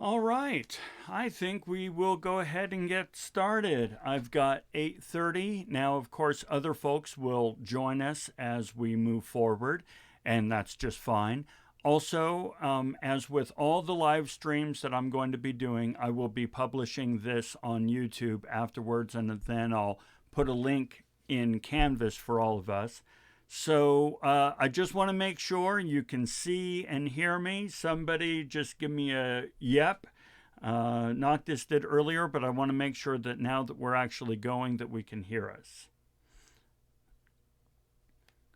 All right, I think we will go ahead and get started. I've got 8:30. Now, of course, other folks will join us as we move forward, and that's just fine. Also, as with all the live streams that I'm going to be doing, I will be publishing this on YouTube afterwards, and then I'll put a link in Canvas for all of us. So I just want to make sure you can see and hear me. Somebody just give me a yep. Not this did earlier, but I want to make sure that now that we're actually going that we can hear us.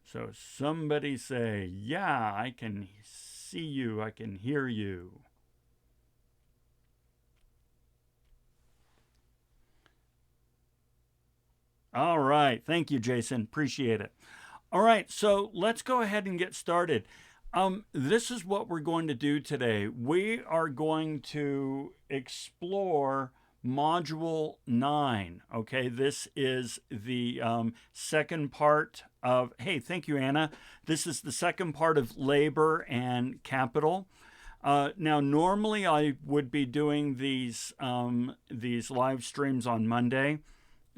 So somebody say, yeah, I can see you. I can hear you. All right. Thank you, Jason. Appreciate it. All right, so let's go ahead and get started. This is what we're going to do today. We are going to explore Module 9. Okay, this is the second part of, hey, thank you, Anna. This is the second part of labor and capital. Now, normally I would be doing these live streams on Monday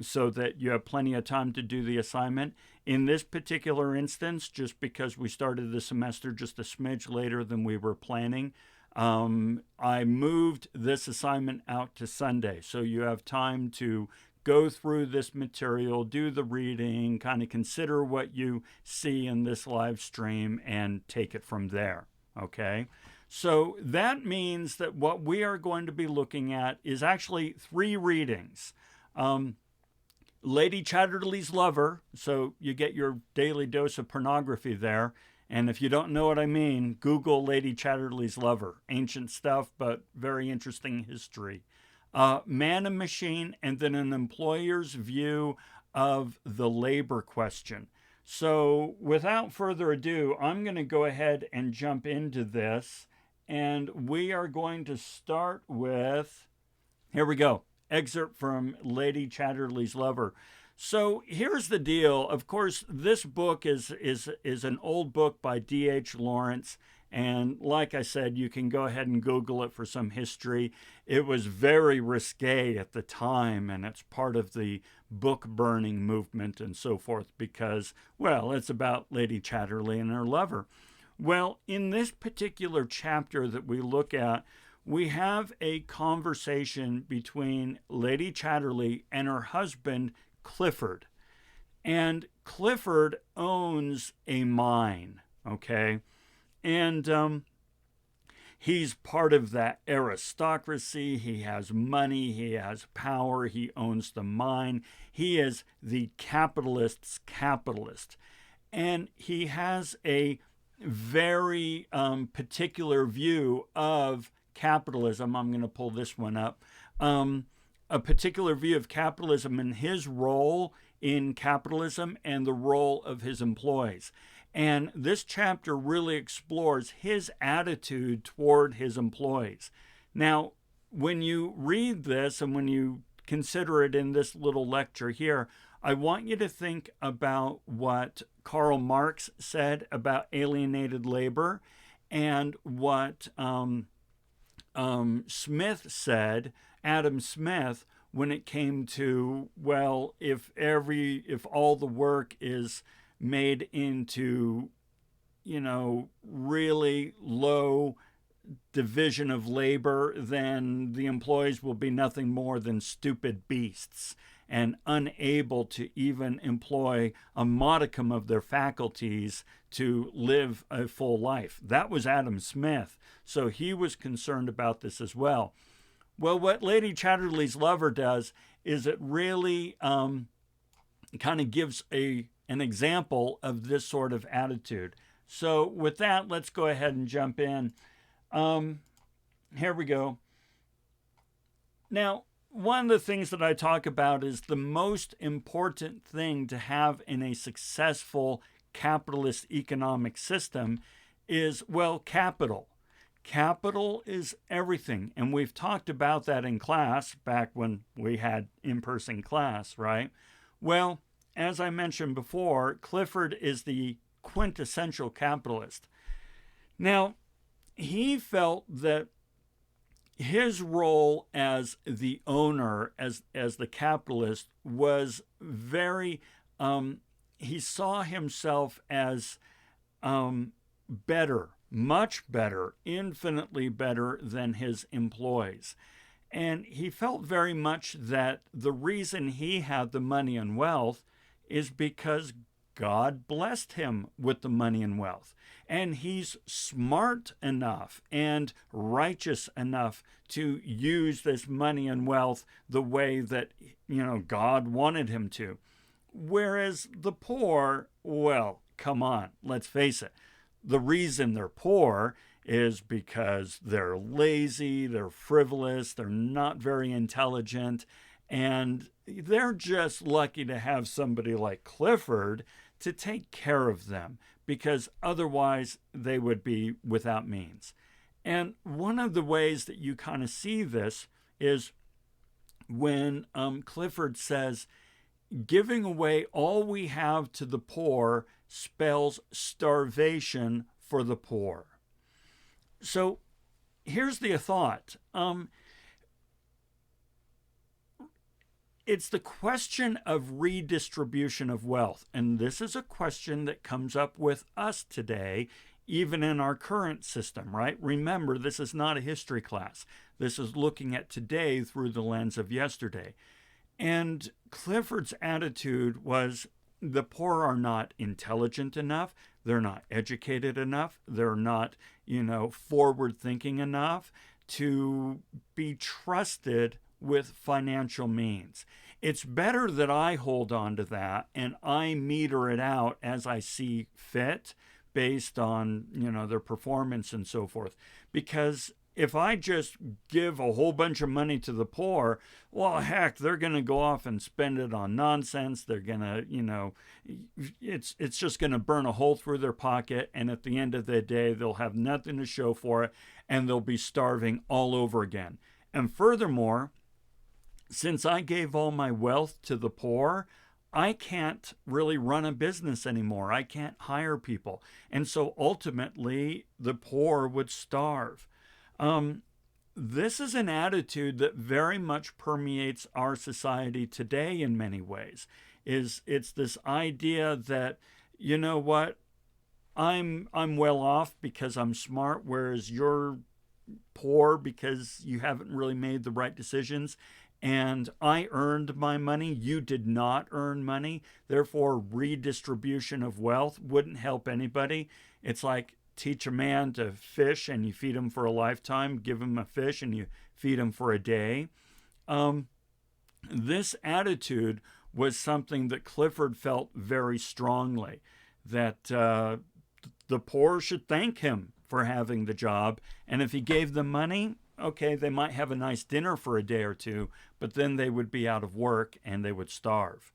so that you have plenty of time to do the assignment. In this particular instance, just because we started the semester just a smidge later than we were planning, I moved this assignment out to Sunday. So you have time to go through this material, do the reading, kind of consider what you see in this live stream, and take it from there. Okay? So that means that what we are going to be looking at is actually 3 readings. Lady Chatterley's Lover, so you get your daily dose of pornography there. And if you don't know what I mean, Google Lady Chatterley's Lover. Ancient stuff, but very interesting history. Man and Machine, and then an employer's view of the labor question. So without further ado, I'm going to go ahead and jump into this. And we are going to start with, here we go. Excerpt from Lady Chatterley's Lover. So here's the deal. Of course, this book is an old book by D.H. Lawrence. And like I said, you can go ahead and Google it for some history. It was very risque at the time, and it's part of the book burning movement and so forth because, well, it's about Lady Chatterley and her lover. Well, in this particular chapter that we look at, we have a conversation between Lady Chatterley and her husband, Clifford. And Clifford owns a mine, okay? And he's part of that aristocracy. He has money, he has power, he owns the mine. He is the capitalist's capitalist. And he has a very particular view of capitalism. I'm going to pull this one up. A particular view of capitalism and his role in capitalism and the role of his employees. And this chapter really explores his attitude toward his employees. Now, when you read this and when you consider it in this little lecture here, I want you to think about what Karl Marx said about alienated labor and what Smith said, Adam Smith, when it came to, well, if all the work is made into, really low division of labor, then the employees will be nothing more than stupid beasts and unable to even employ a modicum of their faculties to live a full life. That was Adam Smith. So he was concerned about this as well. Well, what Lady Chatterley's Lover does is it really kind of gives an example of this sort of attitude. So with that, let's go ahead and jump in. Here we go. Now, one of the things that I talk about is the most important thing to have in a successful capitalist economic system is, well, capital. Capital is everything. And we've talked about that in class back when we had in-person class, right? Well, as I mentioned before, Clifford is the quintessential capitalist. Now, he felt that his role as the owner, as the capitalist, was very. He saw himself as better, much better, infinitely better than his employees. And he felt very much that the reason he had the money and wealth is because God blessed him with the money and wealth. And he's smart enough and righteous enough to use this money and wealth the way that, God wanted him to. Whereas the poor, well, come on, let's face it. The reason they're poor is because they're lazy, they're frivolous, they're not very intelligent, and they're just lucky to have somebody like Clifford to take care of them, because otherwise they would be without means. And one of the ways that you kind of see this is when Clifford says, giving away all we have to the poor spells starvation for the poor. So here's the thought. It's the question of redistribution of wealth. And this is a question that comes up with us today, even in our current system, right? Remember, this is not a history class. This is looking at today through the lens of yesterday. And Clifford's attitude was the poor are not intelligent enough. They're not educated enough. They're not, forward thinking enough to be trusted with financial means. It's better that I hold on to that and I meter it out as I see fit based on, their performance and so forth. Because if I just give a whole bunch of money to the poor, well, heck, they're going to go off and spend it on nonsense. They're going to, it's just going to burn a hole through their pocket. And at the end of the day, they'll have nothing to show for it and they'll be starving all over again. And furthermore, since I gave all my wealth to the poor, I can't really run a business anymore. I can't hire people. And so ultimately, the poor would starve. This is an attitude that very much permeates our society today in many ways. It's this idea that, you know what, I'm well off because I'm smart, whereas you're poor because you haven't really made the right decisions. And I earned my money. You did not earn money. Therefore, redistribution of wealth wouldn't help anybody. It's like teach a man to fish and you feed him for a lifetime. Give him a fish and you feed him for a day. This attitude was something that Clifford felt very strongly, that the poor should thank him for having the job. And if he gave them money, okay, they might have a nice dinner for a day or two, but then they would be out of work and they would starve.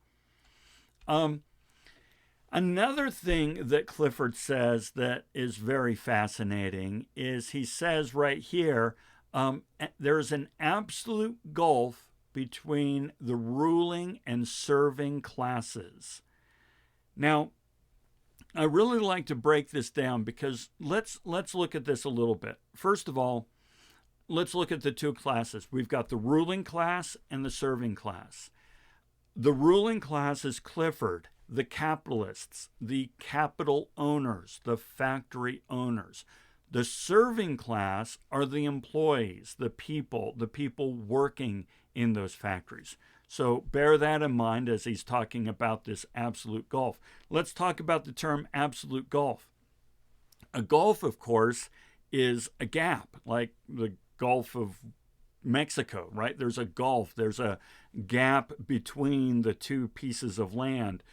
Another thing that Clifford says that is very fascinating is he says right here, there's an absolute gulf between the ruling and serving classes. Now, I really like to break this down because let's look at this a little bit. First of all, let's look at the two classes. We've got the ruling class and the serving class. The ruling class is Clifford, the capitalists, the capital owners, the factory owners. The serving class are the employees, the people working in those factories. So bear that in mind as he's talking about this absolute gulf. Let's talk about the term absolute gulf. A gulf, of course, is a gap, like the Gulf of Mexico, right? There's a gulf, there's a gap between the two pieces of land.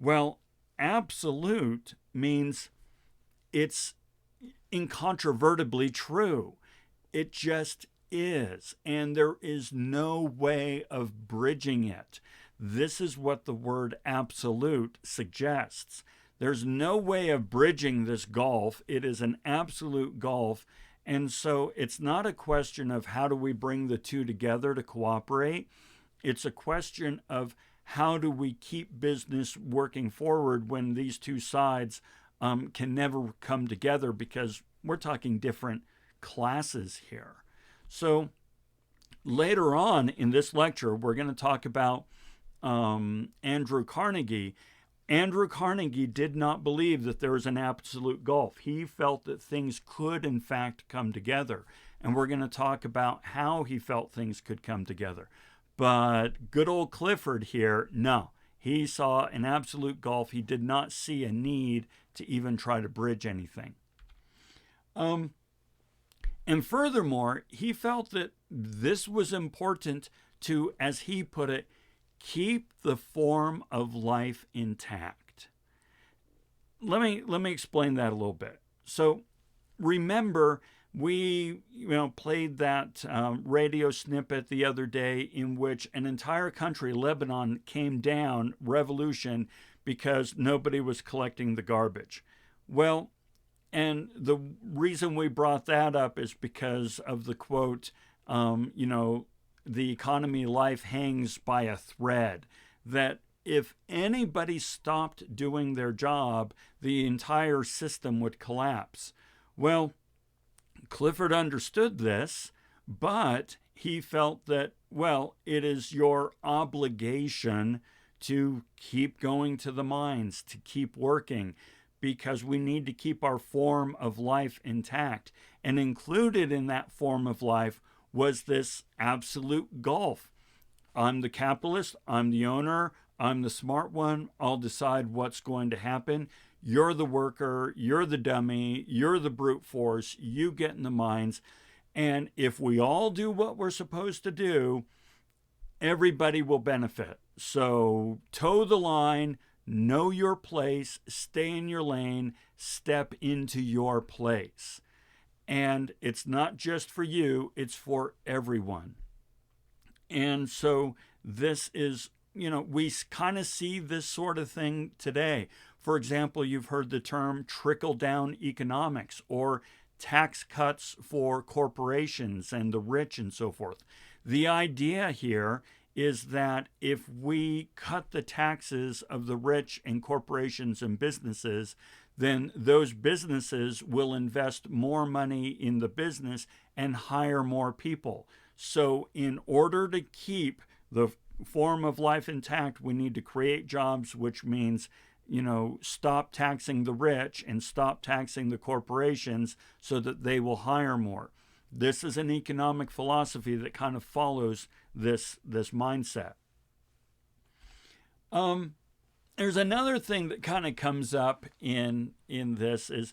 Well, absolute means it's incontrovertibly true. It just is, and there is no way of bridging it. This is what the word absolute suggests. There's no way of bridging this gulf. It is an absolute gulf. And so it's not a question of how do we bring the two together to cooperate. It's a question of how do we keep business working forward when these two sides can never come together, because we're talking different classes here. So later on in this lecture, we're going to talk about Andrew Carnegie. Andrew Carnegie did not believe that there was an absolute gulf. He felt that things could, in fact, come together. And we're going to talk about how he felt things could come together. But good old Clifford here, no. He saw an absolute gulf. He did not see a need to even try to bridge anything. And furthermore, he felt that this was important to, as he put it, keep the form of life intact. Let me explain that a little bit. So remember, we played that radio snippet the other day in which an entire country, Lebanon, came down, revolution, because nobody was collecting the garbage. Well, and the reason we brought that up is because of the quote, the economy of life hangs by a thread, that if anybody stopped doing their job, the entire system would collapse. Well, Clifford understood this, but he felt that, well, it is your obligation to keep going to the mines, to keep working, because we need to keep our form of life intact. And included in that form of life was this absolute gulf. I'm the capitalist, I'm the owner, I'm the smart one, I'll decide what's going to happen. You're the worker, you're the dummy, you're the brute force, you get in the mines. And if we all do what we're supposed to do, everybody will benefit. So toe the line, know your place, stay in your lane, step into your place. And it's not just for you, it's for everyone. And so this is, we kind of see this sort of thing today. For example, you've heard the term trickle-down economics or tax cuts for corporations and the rich and so forth. The idea here is that if we cut the taxes of the rich and corporations and businesses, then those businesses will invest more money in the business and hire more people. So in order to keep the form of life intact, we need to create jobs, which means, stop taxing the rich and stop taxing the corporations so that they will hire more. This is an economic philosophy that kind of follows this mindset. There's another thing that kind of comes up in this is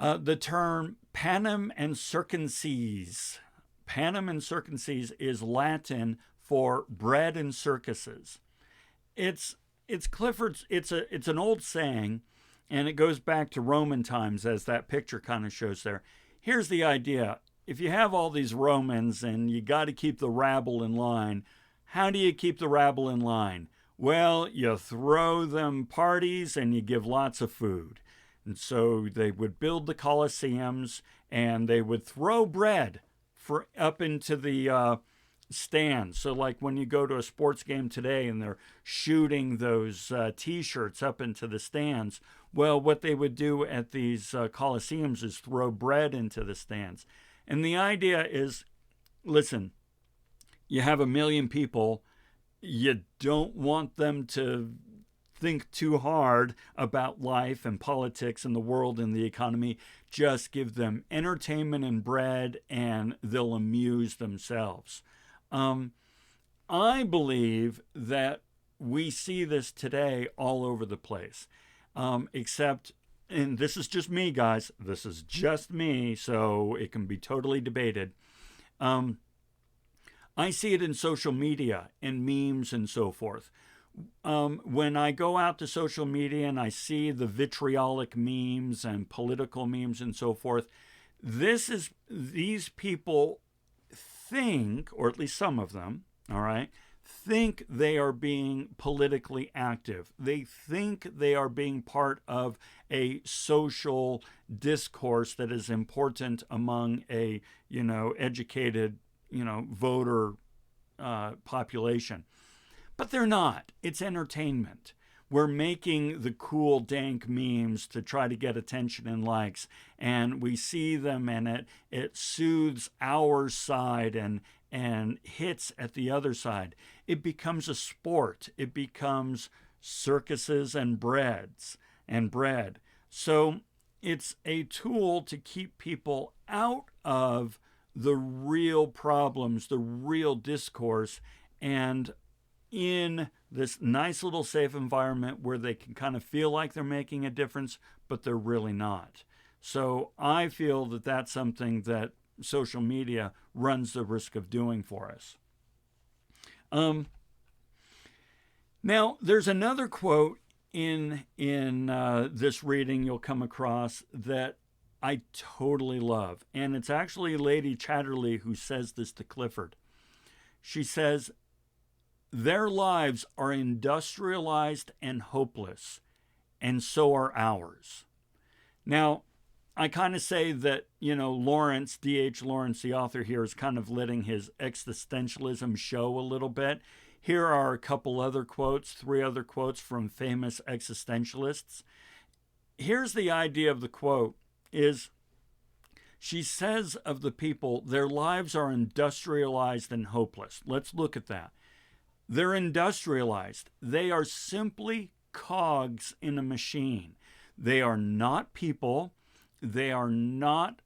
the term panem and circenses. Panem and circenses is Latin for bread and circuses. It's Clifford's. It's an old saying, and it goes back to Roman times, as that picture kind of shows there. Here's the idea: if you have all these Romans and you got to keep the rabble in line, how do you keep the rabble in line? Well, you throw them parties and you give lots of food. And so they would build the Colosseums and they would throw bread up into the stands. So like when you go to a sports game today and they're shooting those T-shirts up into the stands, well, what they would do at these Colosseums is throw bread into the stands. And the idea is, listen, you have 1 million people. You don't want them to think too hard about life and politics and the world and the economy. Just give them entertainment and bread and they'll amuse themselves. I believe that we see this today all over the place, except, and this is just me, guys, this is just me, so it can be totally debated. I see it in social media and memes and so forth. When I go out to social media and I see the vitriolic memes and political memes and so forth, these people think, or at least some of them, all right, think they are being politically active. They think they are being part of a social discourse that is important among a, educated, voter population. But they're not. It's entertainment. we're making the cool, dank memes to try to get attention and likes. And we see them, and it soothes our side and hits at the other side. It becomes a sport. It becomes circuses and bread. So it's a tool to keep people out of the real problems, the real discourse, and in this nice little safe environment where they can kind of feel like they're making a difference, but they're really not. So I feel that that's something that social media runs the risk of doing for us. Now, there's another quote in this reading you'll come across that I totally love. And it's actually Lady Chatterley who says this to Clifford. She says, "Their lives are industrialized and hopeless, and so are ours." Now, I kind of say that, Lawrence, D.H. Lawrence, the author here, is kind of letting his existentialism show a little bit. Here are a couple other quotes, 3 other quotes from famous existentialists. Here's the idea of the quote is, she says of the people, their lives are industrialized and hopeless. Let's look at that. They're industrialized. They are simply cogs in a machine. They are not people. They are not,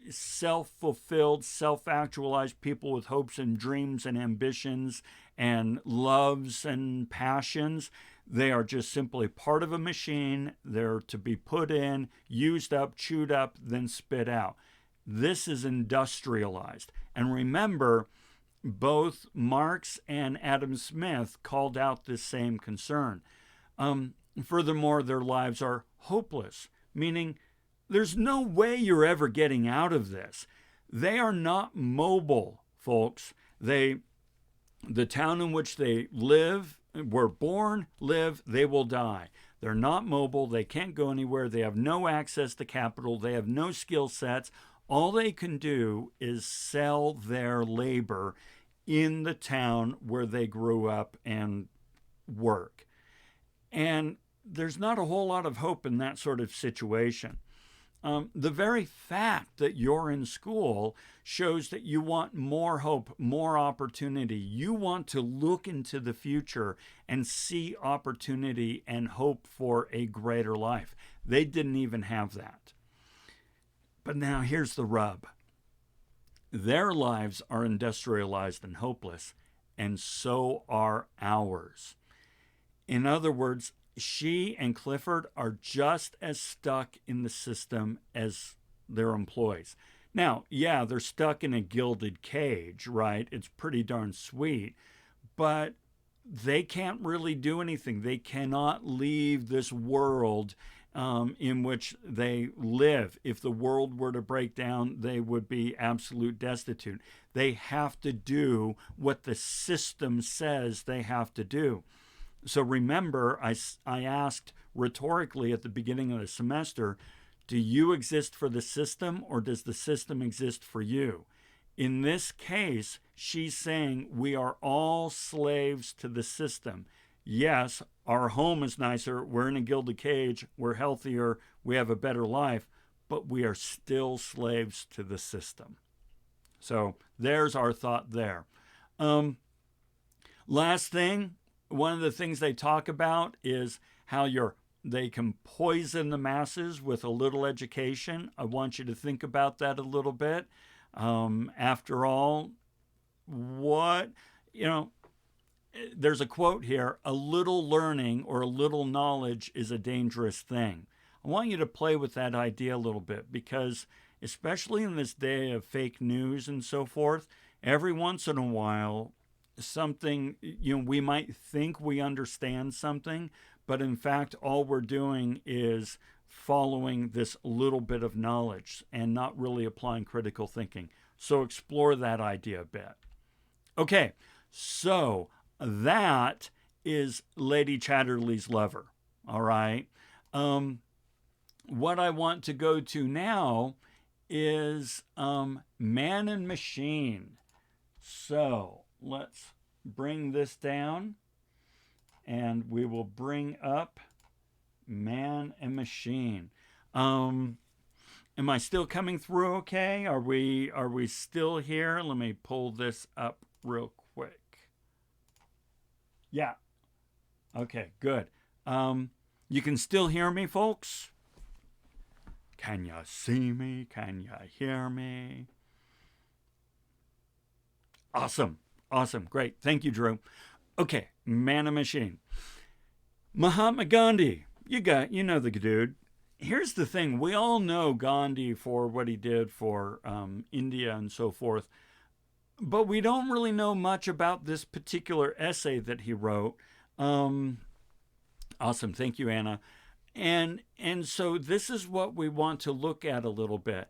self-fulfilled, self-actualized people with hopes and dreams and ambitions and loves and passions. They are just simply part of a machine. They're to be put in, used up, chewed up, then spit out. This is industrialized. And remember, both Marx and Adam Smith called out this same concern. Furthermore, their lives are hopeless, meaning there's no way you're ever getting out of this. They are not mobile, folks. The town in which they live, were born, live, they will die. They're not mobile. They can't go anywhere. They have no access to capital. They have no skill sets. All they can do is sell their labor in the town where they grew up and work. And there's not a whole lot of hope in that sort of situation. The very fact that you're in school shows that you want more hope, more opportunity. You want to look into the future and see opportunity and hope for a greater life. They didn't even have that. But now here's the rub. Their lives are industrialized and hopeless, and so are ours. In other words, she and Clifford are just as stuck in the system as their employees. Now, yeah, they're stuck in a gilded cage, right? It's pretty darn sweet, but they can't really do anything. They cannot leave this world in which they live. If the world were to break down, they would be absolute destitute. They have to do what the system says they have to do. So remember, I asked rhetorically at the beginning of the semester, do you exist for the system or does the system exist for you? In this case, she's saying we are all slaves to the system. Yes, our home is nicer, we're in a gilded cage, we're healthier, we have a better life, but we are still slaves to the system. So there's our thought there. Last thing, one of the things they talk about is how they can poison the masses with a little education. I want you to think about that a little bit. After all, there's a quote here, a little learning or a little knowledge is a dangerous thing. I want you to play with that idea a little bit because especially in this day of fake news and so forth, every once in a while, something, we might think we understand something, but in fact, all we're doing is following this little bit of knowledge and not really applying critical thinking. So explore that idea a bit. Okay, so that is Lady Chatterley's Lover. All right. What I want to go to now is Man and Machine. So let's bring this down. and we will bring up Man and Machine. Am I still coming through okay? Are we still here? Let me pull this up real quick. Yeah. Okay, good. You can still hear me, folks? Can you see me? Can you hear me? Awesome. Awesome. Great. Thank you, Drew. Okay, Man and Machine. Mahatma Gandhi. You know the dude. Here's the thing. We all know Gandhi for what he did for India and so forth. But we don't really know much about this particular essay that he wrote. Awesome. Thank you, Anna. And so this is what we want to look at a little bit.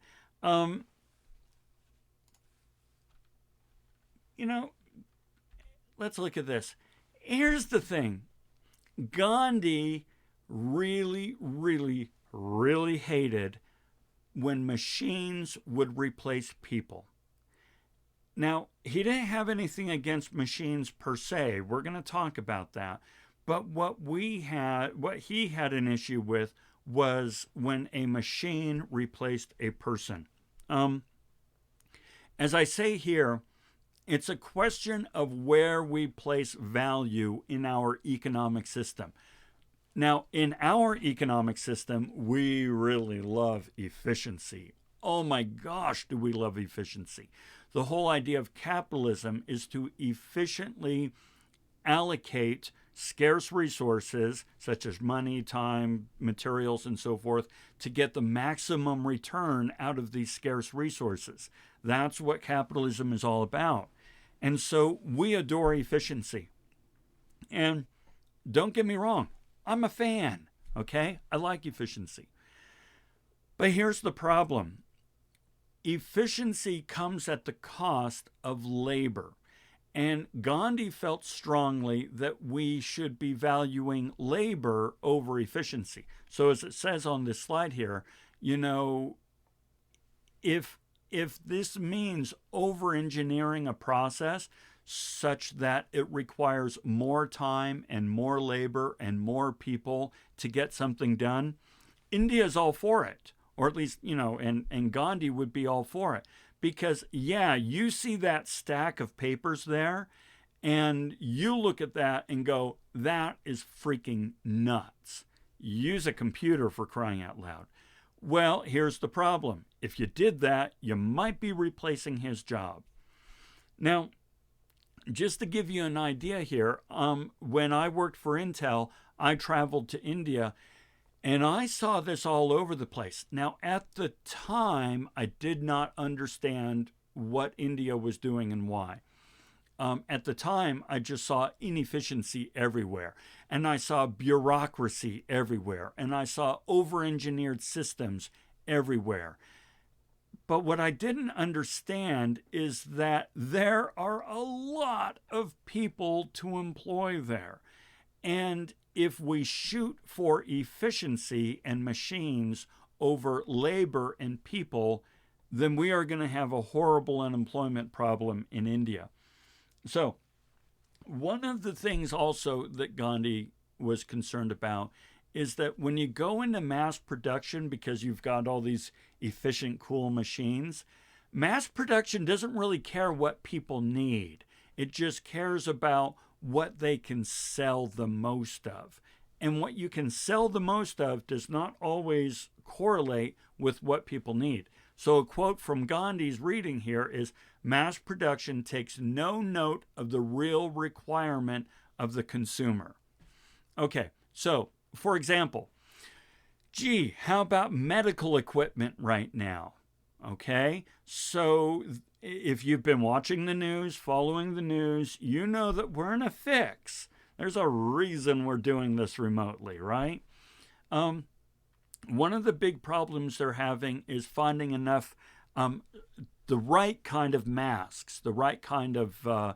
Let's look at this. Here's the thing. Gandhi really, really, really hated when machines would replace people. Now, he didn't have anything against machines per se. We're going to talk about that. But what he had an issue with was when a machine replaced a person. As I say here, it's a question of where we place value in our economic system. Now, in our economic system, we really love efficiency. Oh my gosh, do we love efficiency. The whole idea of capitalism is to efficiently allocate scarce resources, such as money, time, materials, and so forth, to get the maximum return out of these scarce resources. That's what capitalism is all about. And so we adore efficiency. And don't get me wrong, I'm a fan, okay? I like efficiency. But here's the problem. Efficiency comes at the cost of labor. And Gandhi felt strongly that we should be valuing labor over efficiency. So as it says on this slide here, if this means over-engineering a process such that it requires more time and more labor and more people to get something done, India is all for it. Or at least, and Gandhi would be all for it. Because, yeah, you see that stack of papers there, and you look at that and go, that is freaking nuts. Use a computer, for crying out loud. Well, here's the problem. If you did that, you might be replacing his job. Now, just to give you an idea here, when I worked for Intel, I traveled to India, and I saw this all over the place. Now, at the time, I did not understand what India was doing and why. At the time, I just saw inefficiency everywhere. And I saw bureaucracy everywhere. And I saw over-engineered systems everywhere. But what I didn't understand is that there are a lot of people to employ there. And if we shoot for efficiency and machines over labor and people, then we are going to have a horrible unemployment problem in India. So, one of the things also that Gandhi was concerned about is that when you go into mass production, because you've got all these efficient, cool machines, mass production doesn't really care what people need. It just cares about what they can sell the most of. And what you can sell the most of does not always correlate with what people need. So a quote from Gandhi's reading here is, mass production takes no note of the real requirement of the consumer. Okay, so for example, how about medical equipment right now? Okay, so if you've been watching the news, following the news, you know that we're in a fix. There's a reason we're doing this remotely, right? One of the big problems they're having is finding enough, the right kind of masks, the right kind of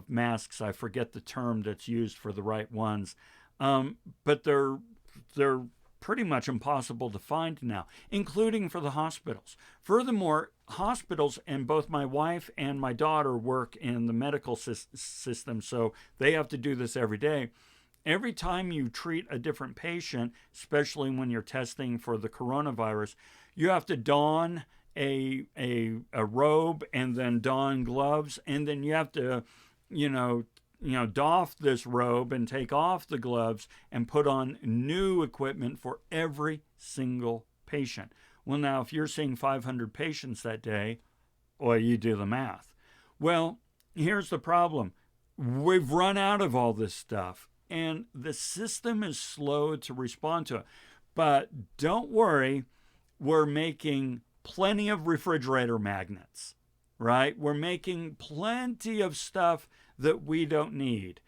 masks. I forget the term that's used for the right ones, but they're pretty much impossible to find now, including for the hospitals. Furthermore, hospitals, and both my wife and my daughter work in the medical system, so they have to do this every day. Every time you treat a different patient, especially when you're testing for the coronavirus, you have to don a robe and then don gloves, and then you have to, you know, doff this robe and take off the gloves and put on new equipment for every single patient. Well, now, if you're seeing 500 patients that day, well, you do the math. Well, here's the problem. We've run out of all this stuff, and the system is slow to respond to it. But don't worry, we're making plenty of refrigerator magnets, right? We're making plenty of stuff that we don't need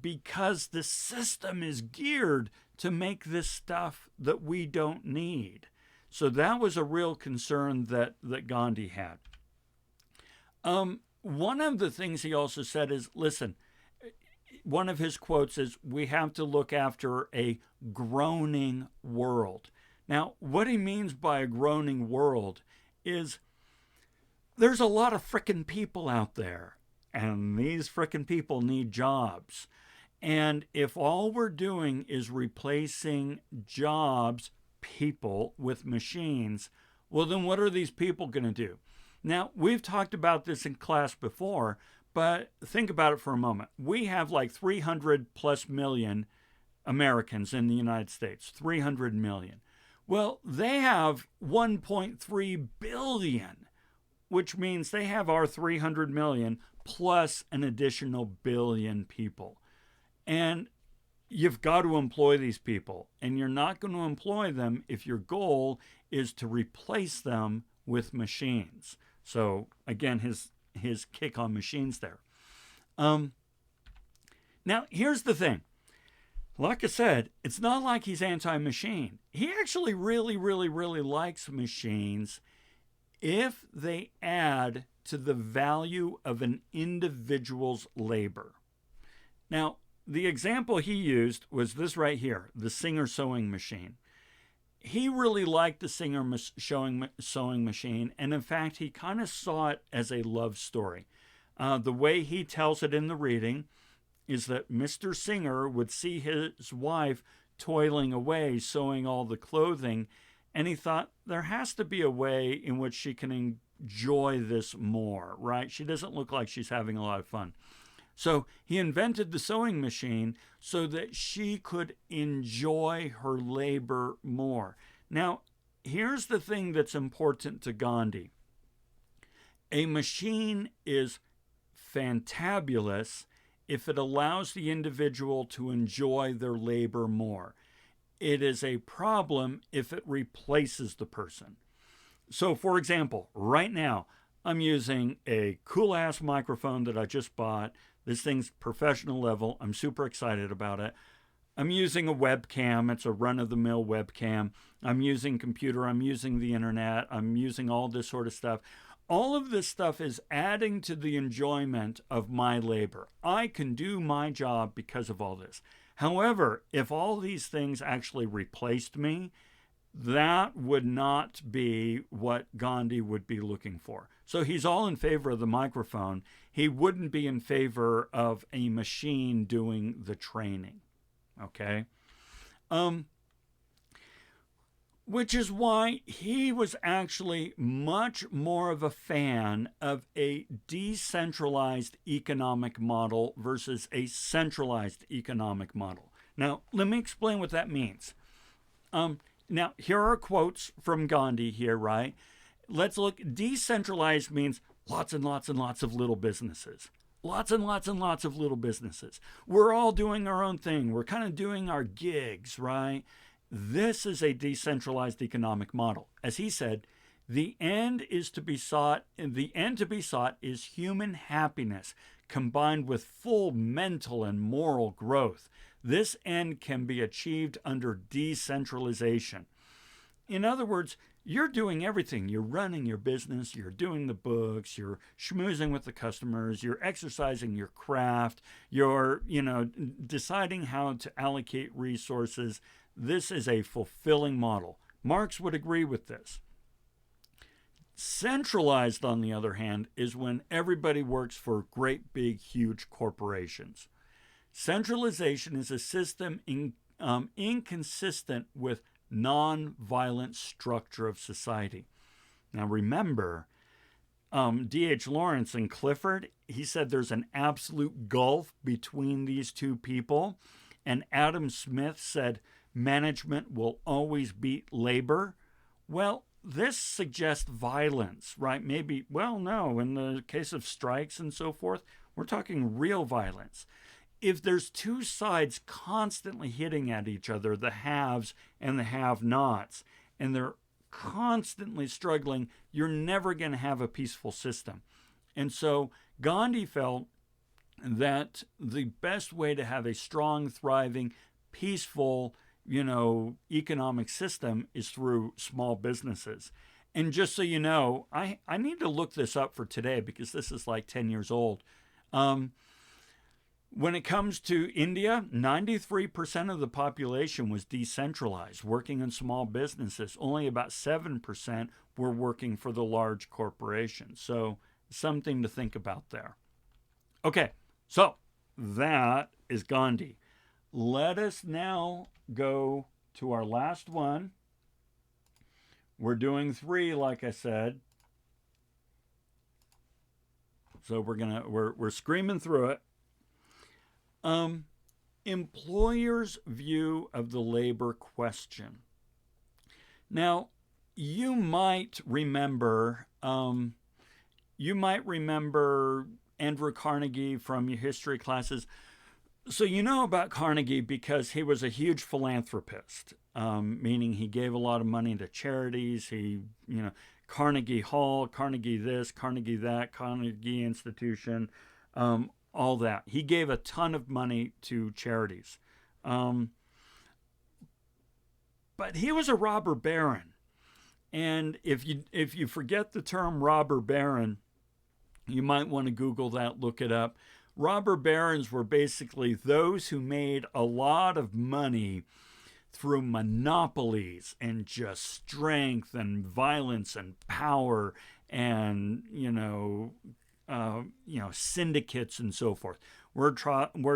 because the system is geared to make this stuff that we don't need. So that was a real concern that Gandhi had. One of the things he also said is, listen, one of his quotes is, we have to look after a groaning world. Now, what he means by a groaning world is there's a lot of frickin' people out there, and these frickin' people need jobs. And if all we're doing is replacing jobs, people, with machines, well, then what are these people going to do? Now, we've talked about this in class before, but think about it for a moment. We have like 300 plus million Americans in the United States, 300 million. Well, they have 1.3 billion, which means they have our 300 million plus an additional billion people. And you've got to employ these people, and you're not going to employ them if your goal is to replace them with machines. So again, his kick on machines there. Now, here's the thing. Like I said, it's not like he's anti-machine. He actually really, really, really likes machines if they add to the value of an individual's labor. Now, the example he used was this right here, the Singer sewing machine. He really liked the Singer sewing machine, and in fact, he kind of saw it as a love story. The way he tells it in the reading is that Mr. Singer would see his wife toiling away, sewing all the clothing, and he thought there has to be a way in which she can enjoy this more, right? She doesn't look like she's having a lot of fun. So he invented the sewing machine so that she could enjoy her labor more. Now, here's the thing that's important to Gandhi. A machine is fantabulous if it allows the individual to enjoy their labor more. It is a problem if it replaces the person. So, for example, right now, I'm using a cool-ass microphone that I just bought. This thing's professional level. I'm super excited about it. I'm using a webcam. It's a run-of-the-mill webcam. I'm using computer. I'm using the internet. I'm using all this sort of stuff. All of this stuff is adding to the enjoyment of my labor. I can do my job because of all this. However, if all these things actually replaced me, that would not be what Gandhi would be looking for. So he's all in favor of the microphone. He wouldn't be in favor of a machine doing the training. Okay? Which is why he was actually much more of a fan of a decentralized economic model versus a centralized economic model. Now, let me explain what that means. Now, here are quotes from Gandhi here, right? Let's look. Decentralized means lots and lots and lots of little businesses. Lots and lots and lots of little businesses. We're all doing our own thing. We're kind of doing our gigs, right? This is a decentralized economic model. As he said, the end to be sought is human happiness combined with full mental and moral growth. This end can be achieved under decentralization. In other words, you're doing everything. You're running your business, you're doing the books, you're schmoozing with the customers, you're exercising your craft, you're, deciding how to allocate resources. This is a fulfilling model. Marx would agree with this. Centralized, on the other hand, is when everybody works for great, big, huge corporations. Centralization is a system inconsistent with non-violent structure of society. Now remember, D.H. Lawrence and Clifford, he said there's an absolute gulf between these two people. And Adam Smith said management will always beat labor. Well, this suggests violence, right? Maybe, well, no, in the case of strikes and so forth, we're talking real violence. If there's two sides constantly hitting at each other, the haves and the have-nots, and they're constantly struggling, you're never going to have a peaceful system. And so Gandhi felt that the best way to have a strong, thriving, peaceful, economic system is through small businesses. And just so you know, I need to look this up for today because this is like 10 years old. When it comes to India, 93% of the population was decentralized, working in small businesses. Only about 7% were working for the large corporations. So something to think about there. Okay, so that is Gandhi. Let us now go to our last one. We're doing 3, like I said. So we're screaming through it. Employers' view of the labor question. Now, you might remember Andrew Carnegie from your history classes. So you know about Carnegie because he was a huge philanthropist, meaning he gave a lot of money to charities. Carnegie Hall, Carnegie this, Carnegie that, Carnegie Institution, all that. He gave a ton of money to charities. But he was a robber baron. And if you forget the term robber baron, you might want to Google that, look it up. Robber barons were basically those who made a lot of money through monopolies and just strength and violence and power and, syndicates and so forth. We're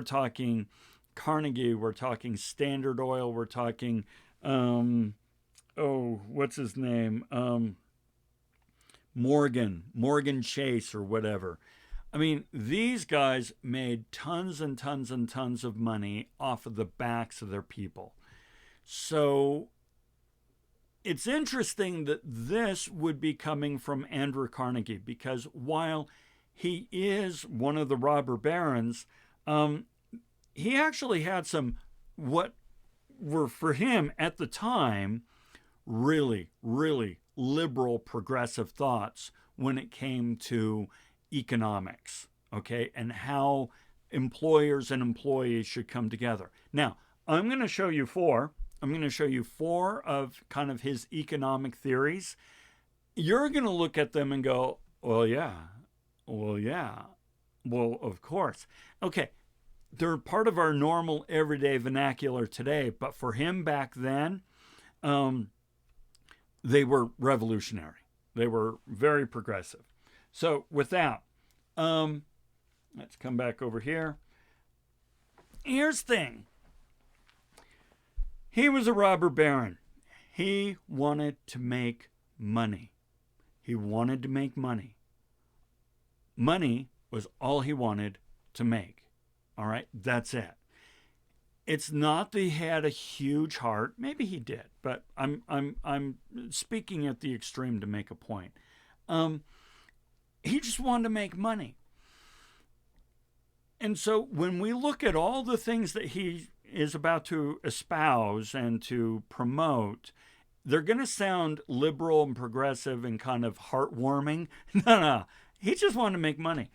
talking Carnegie, we're talking Standard Oil, we're talking, what's his name? Morgan Chase or whatever. I mean, these guys made tons and tons and tons of money off of the backs of their people. So it's interesting that this would be coming from Andrew Carnegie, because while he is one of the robber barons, he actually had some what were for him at the time really, really liberal progressive thoughts when it came to economics, okay, and how employers and employees should come together. Now, I'm going to show you 4. I'm going to show you 4 of kind of his economic theories. You're going to look at them and go, well, yeah, well, of course. Okay, they're part of our normal everyday vernacular today, but for him back then, they were revolutionary. They were very progressive. So with that, let's come back over here. Here's the thing. He was a robber baron. He wanted to make money. He wanted to make money. Money was all he wanted to make. All right, that's it. It's not that he had a huge heart. Maybe he did, but I'm speaking at the extreme to make a point. He just wanted to make money. And so when we look at all the things that he is about to espouse and to promote, they're going to sound liberal and progressive and kind of heartwarming. No. He just wanted to make money.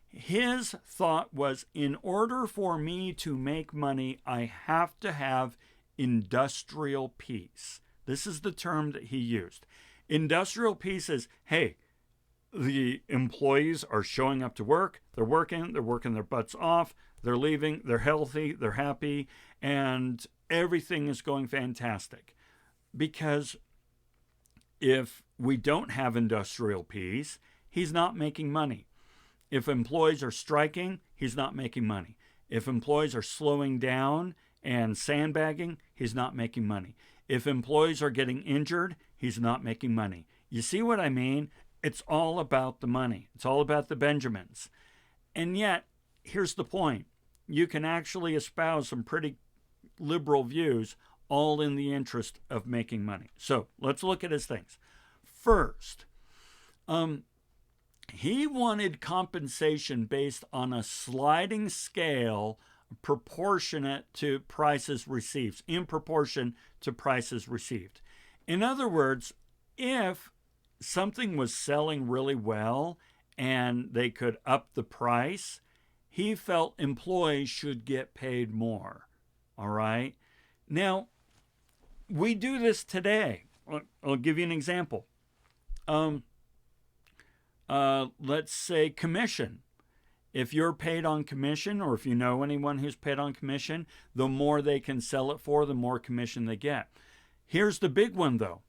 His thought was, in order for me to make money, I have to have industrial peace. This is the term that he used. Industrial peace is, hey, the employees are showing up to work, they're working their butts off, they're leaving, they're healthy, they're happy, and everything is going fantastic. Because if we don't have industrial peace, he's not making money. If employees are striking, he's not making money. If employees are slowing down and sandbagging, he's not making money. If employees are getting injured, he's not making money. You see what I mean? It's all about the money. It's all about the Benjamins. And yet, here's the point. You can actually espouse some pretty liberal views, all in the interest of making money. So let's look at his things. First, he wanted compensation based on a sliding scale proportionate to prices received, in proportion to prices received. In other words, if something was selling really well and they could up the price, he felt employees should get paid more. All right? Now, we do this today. I'll give you an example. Let's say commission. If you're paid on commission, or if you know anyone who's paid on commission, the more they can sell it for, the more commission they get. Here's the big one, though.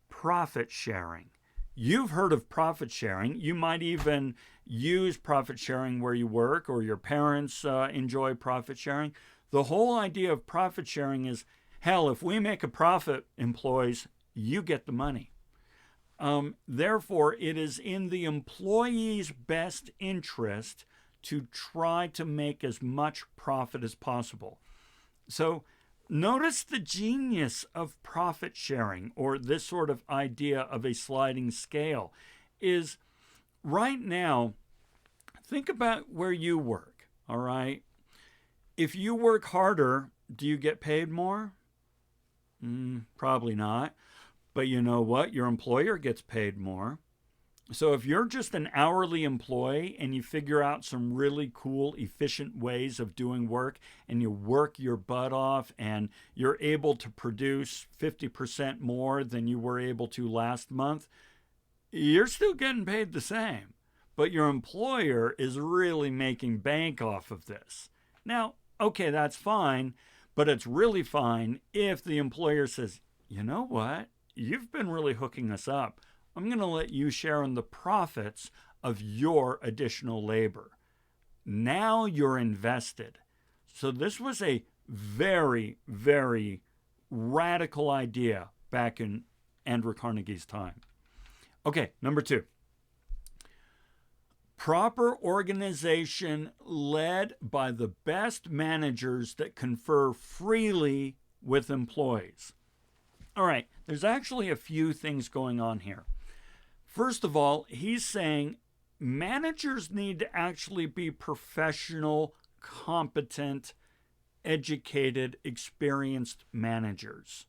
Profit sharing. You've heard of profit sharing. You might even use profit sharing where you work, or your parents enjoy profit sharing. The whole idea of profit sharing is, hell, if we make a profit, employees, you get the money. Therefore, it is in the employee's best interest to try to make as much profit as possible. So notice the genius of profit sharing, or this sort of idea of a sliding scale, is right now, think about where you work, all right? If you work harder, do you get paid more? Probably not. But you know what? Your employer gets paid more. So if you're just an hourly employee and you figure out some really cool, efficient ways of doing work, and you work your butt off and you're able to produce 50% more than you were able to last month, you're still getting paid the same. But your employer is really making bank off of this. Now, okay, that's fine, but it's really fine if the employer says, you know what? You've been really hooking us up. I'm going to let you share in the profits of your additional labor. Now you're invested. So this was a very, very radical idea back in Andrew Carnegie's time. Okay, number 2. Proper organization led by the best managers that confer freely with employees. All right, there's actually a few things going on here. First of all, he's saying managers need to actually be professional, competent, educated, experienced managers.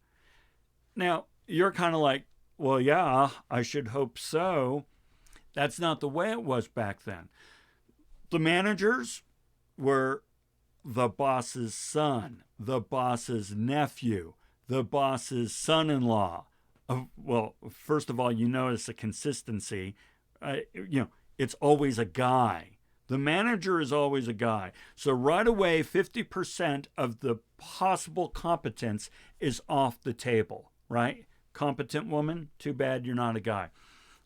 Now, you're kind of like, well, yeah, I should hope so. That's not the way it was back then. The managers were the boss's son, the boss's nephew, the boss's son-in-law. Well, first of all, you notice a consistency. It's always a guy. The manager is always a guy. So right away, 50% of the possible competence is off the table, right? Competent woman, too bad you're not a guy.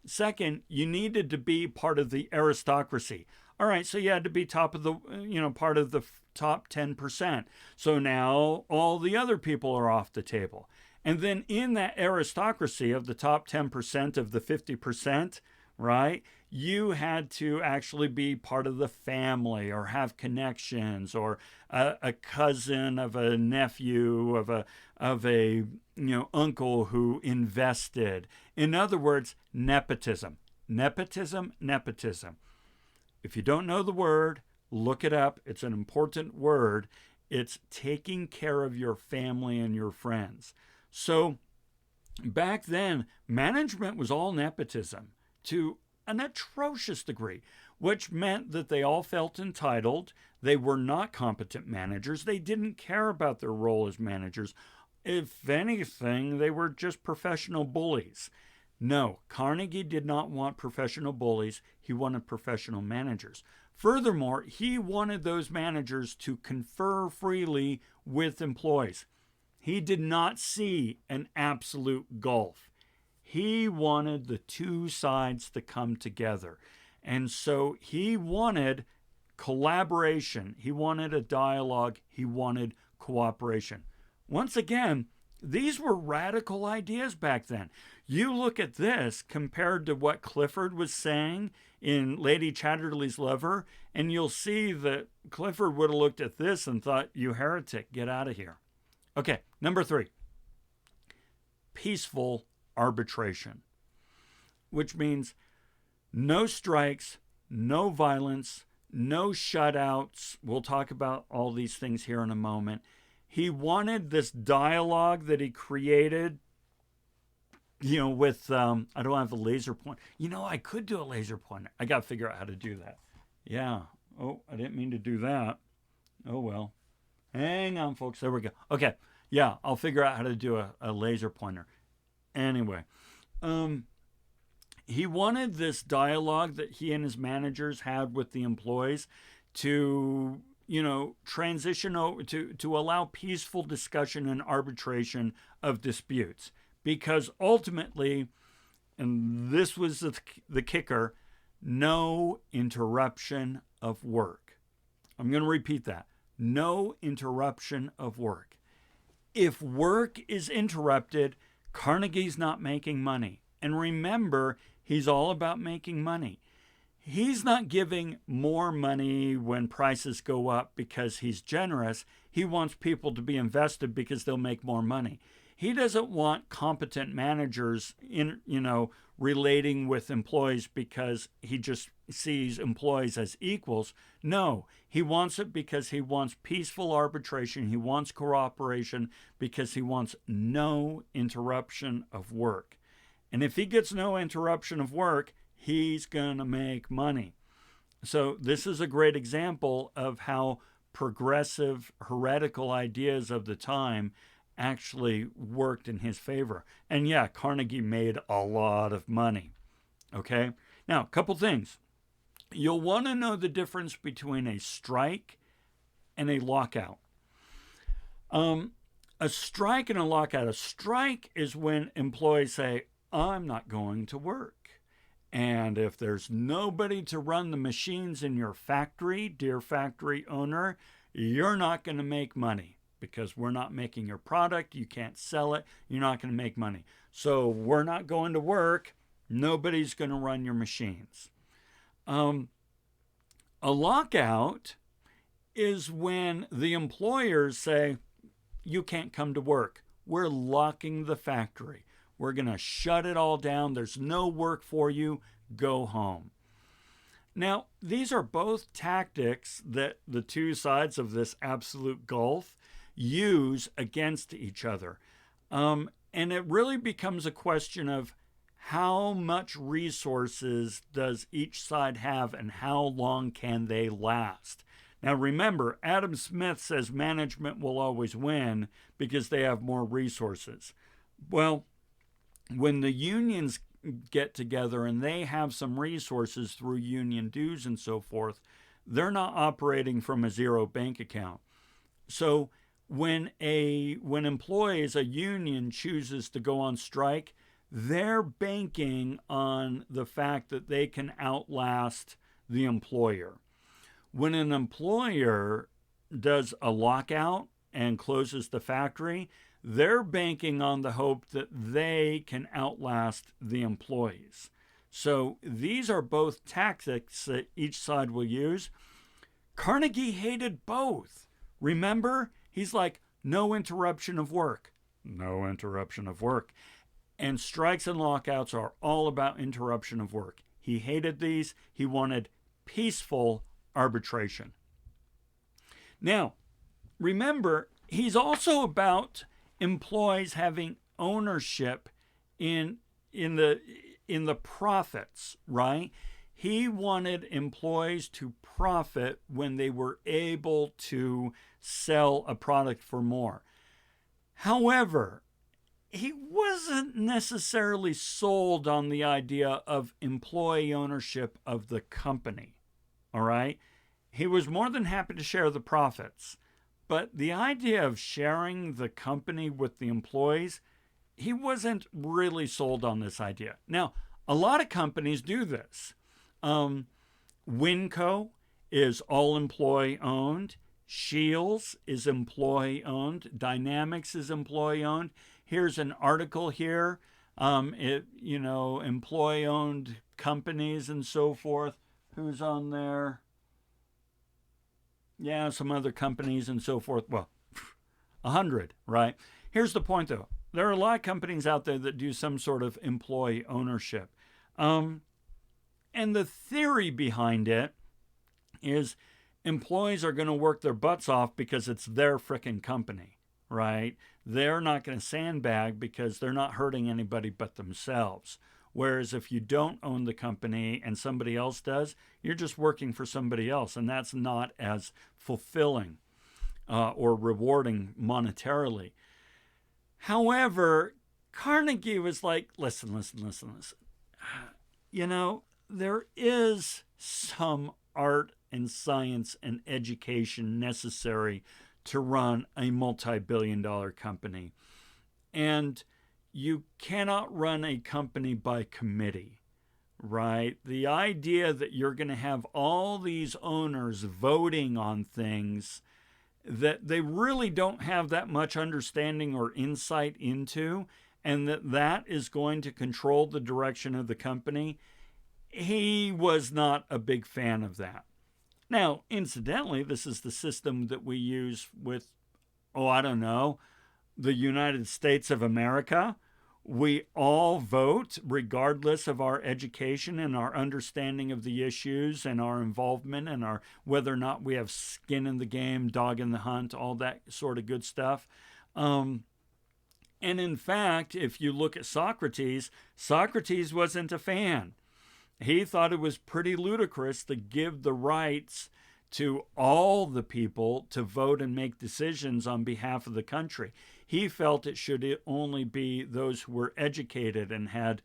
Second, you needed to be part of the aristocracy. All right, so you had to be part of the top 10%. So now all the other people are off the table. And then in that aristocracy of the top 10% of the 50%, right, you had to actually be part of the family or have connections, or a cousin of a nephew of a uncle who invested. In other words, nepotism. Nepotism. If you don't know the word, look it up. It's an important word. It's taking care of your family and your friends. So back then, management was all nepotism to an atrocious degree, which meant that they all felt entitled. They were not competent managers. They didn't care about their role as managers. If anything, they were just professional bullies. No, Carnegie did not want professional bullies. He wanted professional managers. Furthermore, he wanted those managers to confer freely with employees. He did not see an absolute gulf. He wanted the two sides to come together. And so he wanted collaboration. He wanted a dialogue. He wanted cooperation. Once again, these were radical ideas back then. You look at this compared to what Clifford was saying in Lady Chatterley's Lover, and you'll see that Clifford would have looked at this and thought, you heretic, get out of here. Okay, number 3, peaceful arbitration, which means no strikes, no violence, no shutouts. We'll talk about all these things here in a moment. He wanted this dialogue that he created, with, I don't have a laser pointer. I could do a laser pointer. I got to figure out how to do that. Yeah. Oh, I didn't mean to do that. Oh, well. Hang on, folks. There we go. Okay. Yeah, I'll figure out how to do a laser pointer. Anyway, he wanted this dialogue that he and his managers had with the employees to, transition over to allow peaceful discussion and arbitration of disputes. Because ultimately, and this was the kicker, no interruption of work. I'm going to repeat that. No interruption of work. If work is interrupted, Carnegie's not making money. And remember, he's all about making money. He's not giving more money when prices go up because he's generous. He wants people to be invested because they'll make more money. He doesn't want competent managers relating with employees because he just sees employees as equals. No, he wants it because he wants peaceful arbitration. He wants cooperation because he wants no interruption of work. And if he gets no interruption of work, he's going to make money. So this is a great example of how progressive, heretical ideas of the time actually worked in his favor. And yeah, Carnegie made a lot of money. Okay? Now, a couple things. You'll want to know the difference between a strike and a lockout. A strike and a lockout. A strike is when employees say, I'm not going to work. And if there's nobody to run the machines in your factory, dear factory owner, you're not going to make money. Because we're not making your product, you can't sell it, you're not going to make money. So we're not going to work, nobody's going to run your machines. A lockout is when the employers say, you can't come to work. We're locking the factory. We're going to shut it all down. There's no work for you. Go home. Now, these are both tactics that the two sides of this absolute gulf use against each other. And it really becomes a question of how much resources does each side have and how long can they last? Now remember, Adam Smith says management will always win because they have more resources. Well, when the unions get together and they have some resources through union dues and so forth, they're not operating from a zero bank account. So when employees, a union chooses to go on strike, they're banking on the fact that they can outlast the employer. When an employer does a lockout and closes the factory, they're banking on the hope that they can outlast the employees. So these are both tactics that each side will use. Carnegie hated both. Remember? He's like, no interruption of work. No interruption of work. And strikes and lockouts are all about interruption of work. He hated these. He wanted peaceful arbitration. Now, remember, he's also about employees having ownership in the profits, right? He wanted employees to profit when they were able to sell a product for more. However, he wasn't necessarily sold on the idea of employee ownership of the company, all right? He was more than happy to share the profits, but the idea of sharing the company with the employees, he wasn't really sold on this idea. Now, a lot of companies do this. Winco is all employee owned. Shields is employee owned. Dynamics is employee owned. Here's an article here. Employee owned companies and so forth. Who's on there? Yeah, some other companies and so forth. Well, 100, right? Here's the point though. There are a lot of companies out there that do some sort of employee ownership. And the theory behind it is employees are going to work their butts off because it's their frickin' company, right? They're not going to sandbag because they're not hurting anybody but themselves. Whereas if you don't own the company and somebody else does, you're just working for somebody else, and that's not as fulfilling or rewarding monetarily. However, Carnegie was like, listen. There is some art and science and education necessary to run a multi-billion-dollar company. And you cannot run a company by committee, right? The idea that you're going to have all these owners voting on things that they really don't have that much understanding or insight into, and that is going to control the direction of the company, he was not a big fan of that. Now, incidentally, this is the system that we use with, the United States of America. We all vote regardless of our education and our understanding of the issues and our involvement and our whether or not we have skin in the game, dog in the hunt, all that sort of good stuff. And in fact, if you look at Socrates wasn't a fan. He thought it was pretty ludicrous to give the rights to all the people to vote and make decisions on behalf of the country. He felt it should only be those who were educated and had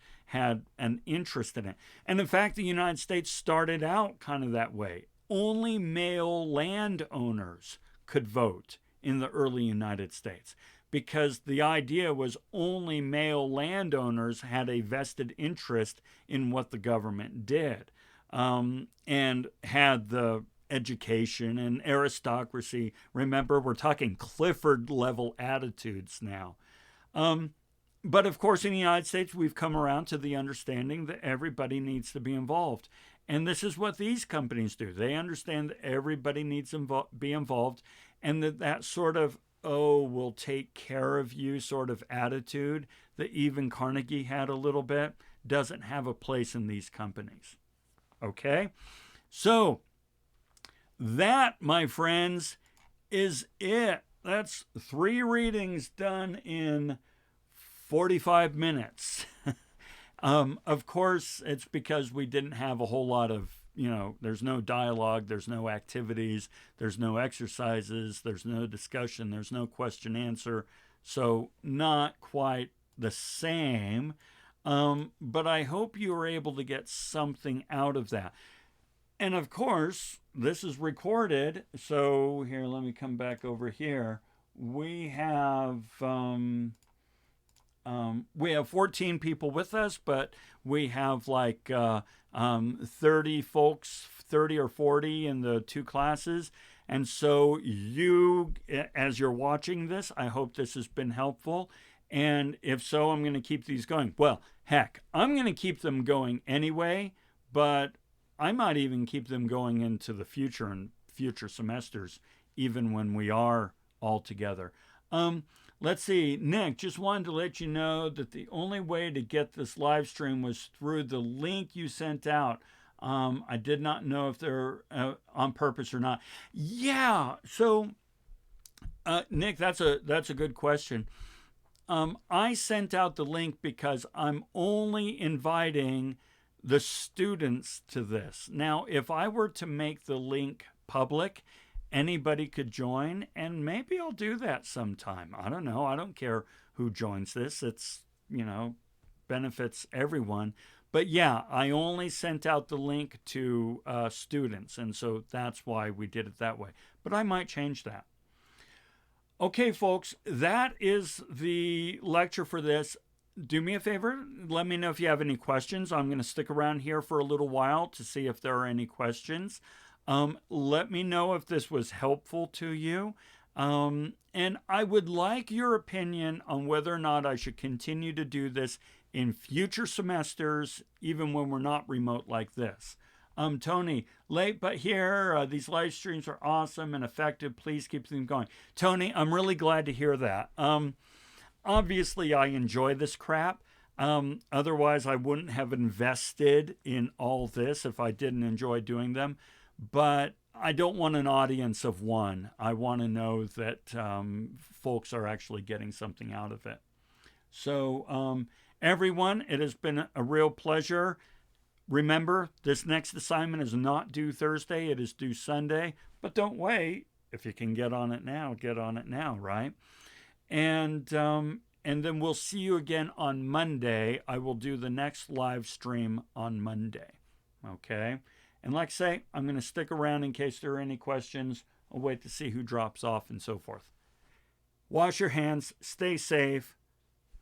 an interest in it. And in fact, the United States started out kind of that way. Only male landowners could vote in the early United States, because the idea was only male landowners had a vested interest in what the government did, and had the education and aristocracy. Remember, we're talking Clifford level attitudes now. But of course, in the United States, we've come around to the understanding that everybody needs to be involved. And this is what these companies do. They understand that everybody needs to be involved, and that sort of, we'll take care of you sort of attitude that even Carnegie had a little bit doesn't have a place in these companies. Okay? So that, my friends, is it. That's 3 readings done in 45 minutes. Of course, it's because we didn't have a whole lot of, there's no dialogue, there's no activities, there's no exercises, there's no discussion, there's no question answer. So not quite the same. But I hope you were able to get something out of that. And of course, this is recorded. So here, let me come back over here. We have 14 people with us, but we have like 30 folks, 30 or 40 in the 2 classes. And so you, as you're watching this, I hope this has been helpful. And if so, I'm going to keep these going. Well, heck, I'm going to keep them going anyway, but I might even keep them going into the future and future semesters, even when we are all together. Let's see, Nick, just wanted to let you know that the only way to get this live stream was through the link you sent out. I did not know if they're on purpose or not. Yeah, so Nick, that's a good question. I sent out the link because I'm only inviting the students to this. Now, if I were to make the link public, anybody could join, and maybe I'll do that sometime. I don't know. I don't care who joins this. It's, benefits everyone. But yeah, I only sent out the link to students, and so that's why we did it that way. But I might change that. Okay, folks, that is the lecture for this. Do me a favor, let me know if you have any questions. I'm going to stick around here for a little while to see if there are any questions. Let me know if this was helpful to you. And I would like your opinion on whether or not I should continue to do this in future semesters, even when we're not remote like this. Tony, late but here. These live streams are awesome and effective. Please keep them going. Tony, I'm really glad to hear that. Obviously, I enjoy this crap. Otherwise, I wouldn't have invested in all this if I didn't enjoy doing them. But I don't want an audience of one. I want to know that folks are actually getting something out of it. So, everyone, it has been a real pleasure. Remember, this next assignment is not due Thursday, it is due Sunday. But don't wait. If you can get on it now, get on it now, right? And then we'll see you again on Monday. I will do the next live stream on Monday. Okay? And like I say, I'm going to stick around in case there are any questions. I'll wait to see who drops off and so forth. Wash your hands, stay safe,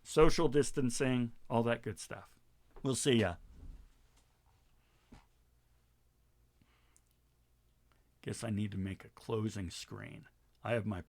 social distancing, all that good stuff. We'll see ya. Guess I need to make a closing screen. I have my